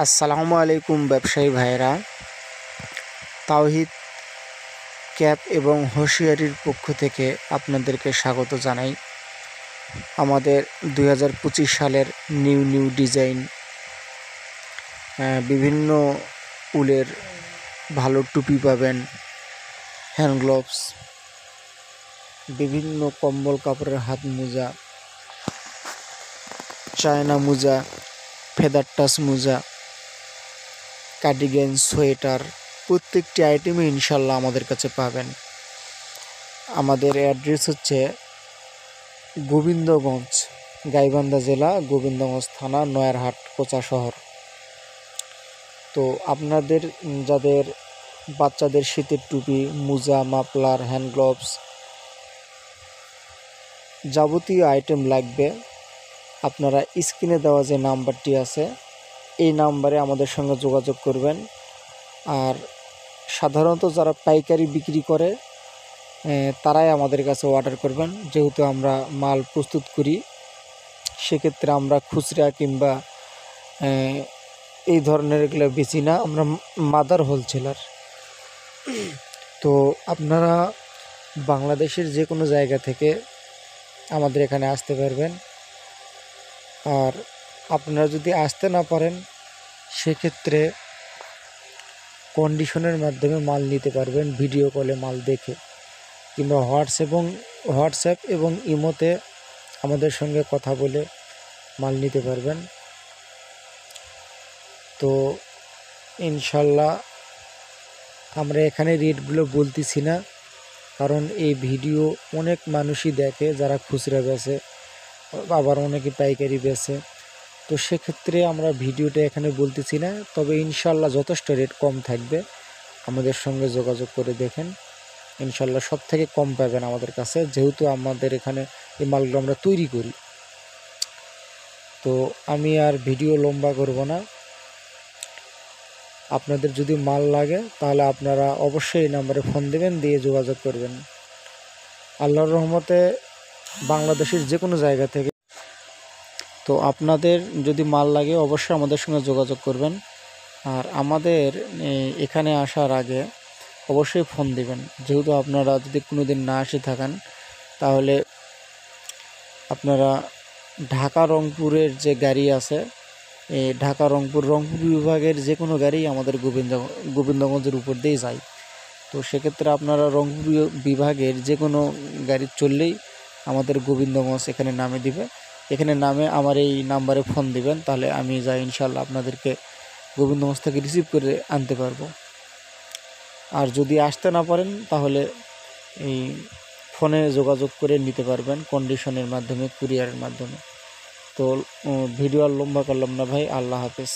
আসসালামু আলাইকুম ব্যবসায়ী ভাইয়েরা। তাওহিদ ক্যাপ এবং হুঁশিয়ারির পক্ষ থেকে আপনাদেরকে স্বাগত জানাই। আমাদের 2025 সালের নিউ ডিজাইন বিভিন্ন উলের ভালো টুপি পাবেন, হ্যান্ড গ্লোভস, বিভিন্ন কম্বল কাপড়ের হাত মোজা, চায়না মোজা, ফেদার টাচ মোজা, কার্ডিগান, সোয়েটার, প্রত্যেকটি আইটেমে ইনশাল্লাহ আমাদের কাছে পাবেন। আমাদের অ্যাড্রেস হচ্ছে গোবিন্দগঞ্জ, গাইবান্ধা জেলা, গোবিন্দগঞ্জ থানা, নয়ারহাট, কোচা শহর। তো আপনাদের যাদের বাচ্চাদের শীতের টুপি, মোজা, মাফলার, হ্যান্ড গ্লোভস যাবতীয় আইটেম লাগবে, আপনারা স্ক্রিনে দেওয়া যে নাম্বারটি আছে এই নাম্বারে আমাদের সঙ্গে যোগাযোগ করবেন। আর সাধারণত যারা পাইকারি বিক্রি করে তারাই আমাদের কাছে অর্ডার করবেন, যেহেতু আমরা মাল প্রস্তুত করি, সেক্ষেত্রে আমরা খুচরা কিংবা এই ধরনের এগুলো বেচি না, আমরা মাদার হোলসেলার। তো আপনারা বাংলাদেশের যে কোনো জায়গা থেকে আমাদের এখানে আসতে পারবেন। আর আপনারা যদি আসতে না পারেন সেক্ষেত্রে কন্ডিশনের মাধ্যমে মাল নিতে পারবেন, ভিডিও কলে মাল দেখে, কিংবা হোয়াটসঅ্যাপ এবং ইমোতে আমাদের সঙ্গে কথা বলে মাল নিতে পারবেন। তো ইনশাল্লাহ আমরা এখানে রেটগুলো বলতেছি না, কারণ এই ভিডিও অনেক মানুষই দেখে যারা খুচরা বেচে, আবার অনেকে পাইকারি বেচে। তো সেক্ষেত্রে আমরা ভিডিওটা এখানে বলতেছি না, তবে ইনশাল্লাহ যথেষ্ট রেট কম থাকবে। আমাদের সঙ্গে যোগাযোগ করে দেখেন, ইনশাল্লাহ সব থেকে কম পাবেন আমাদের কাছে, যেহেতু আমাদের এখানে এই মালগুলো আমরা তৈরি করি। তো আমি আর ভিডিও লম্বা করব না। আপনাদের যদি মাল লাগে তাহলে আপনারা অবশ্যই এই নাম্বারে ফোন দেবেন, দিয়ে যোগাযোগ করবেন। আল্লাহর রহমতে বাংলাদেশের যে কোনো জায়গা থেকে। তো আপনাদের যদি মাল লাগে অবশ্যই আমাদের সঙ্গে যোগাযোগ করবেন। আর আমাদের এখানে আসার আগে অবশ্যই ফোন দিবেন, যেহেতু আপনারা যদি কোনো দিন না এসে থাকেন তাহলে আপনারা ঢাকা রংপুরের যে গাড়ি আছে, এই ঢাকা রংপুর বিভাগের যে কোনো গাড়ি আমাদের গোবিন্দগঞ্জের উপর দিয়ে যায়। তো সেক্ষেত্রে আপনারা রংপুর বিভাগের যে কোনো গাড়ি চললেই আমাদের গোবিন্দগঞ্জ এখানে নামে দিবে। এখানে নামে আমার এই নাম্বারে ফোন দিবেন, তাহলে আমি যাই ইনশাল্লাহ আপনাদেরকে গোবিন্দগঞ্জ থেকে রিসিভ করে আনতে পারবো। আর যদি আসতে না পারেন তাহলে এই ফোনে যোগাযোগ করে নিতে পারবেন, কন্ডিশনের মাধ্যমে, কুরিয়ারের মাধ্যমে। তো ভিডিও আর লম্বা করলাম না ভাই, আল্লাহ হাফেজ।